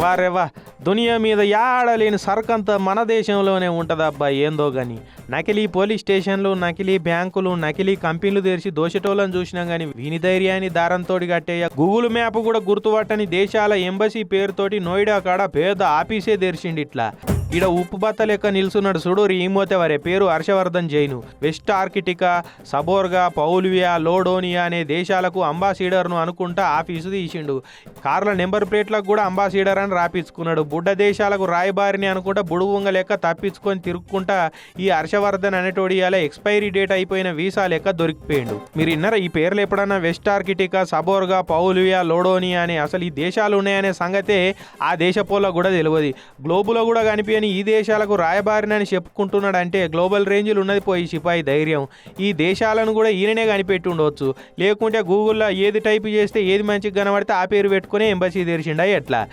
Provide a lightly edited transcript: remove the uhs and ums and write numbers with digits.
వారెవ్వా దునియా మీద యాడలేని సరుకంతా మన దేశంలోనే ఉంటుందబ్బా ఏందో గాని. నకిలీ పోలీస్ స్టేషన్లు, నకిలీ బ్యాంకులు, నకిలీ కంపెనీలు తెరిచి దోషటోళ్ళని చూసినాం గాని వీని ధైర్యాన్ని దారంతోటి కట్టేయ గూగుల్ మ్యాప్ కూడా గుర్తుపట్టని దేశాల ఎంబసీ పేరుతోటి నోయిడా కాడ పెద్ద ఆఫీసే తెరిచిండి ఇట్లా. ఈడ ఉప్పు బత్త లెక్క నిల్చున్నాడు చూడు ఈమోతే వారే పేరు హర్షవర్ధన్ జైను. వెస్ట్ ఆర్కిటికా, సబోర్గా, పౌల్వియా, లోడోనియా అనే దేశాలకు అంబాసిడర్ను అనుకుంటా ఆఫీసు తీసిండు. కార్ల నెంబర్ ప్లేట్లకు కూడా అంబాసిడర్ అని రాపించుకున్నాడు. బుడ్డ దేశాలకు రాయబారిని అనుకుంటా బుడుగుంగ లెక్క తప్పించుకొని తిరుక్కుంటా ఈ హర్షవర్ధన్ అనేటోడి ఇలా ఎక్స్పైరీ డేట్ అయిపోయిన వీసా లెక్క దొరికిపోయిండు. మీరు ఇన్నరా ఈ పేర్లు ఎప్పుడన్నా? వెస్ట్ ఆర్కిటికా, సబోర్గా, పౌల్వియా, లోడోనియా అనే అసలు ఈ దేశాలు ఉన్నాయనే సంగతే ఆ దేశపోలో కూడా తెలియదు. గ్లోబులో కూడా కనిపి ఈ దేశాలకు రాయబారినని చెప్పుకుంటున్నాడంటే గ్లోబల్ రేంజ్లు ఉన్నది పోయి సిపాయి ధైర్యం. ఈ దేశాలను కూడా ఈయననే కనిపెట్టి ఉండవచ్చు. లేకుంటే గూగుల్లో ఏది టైప్ చేస్తే ఏది మంచిగా కనబడితే ఆ పేరు పెట్టుకుని ఎంబసీ తెరిచిండా ఎట్లా?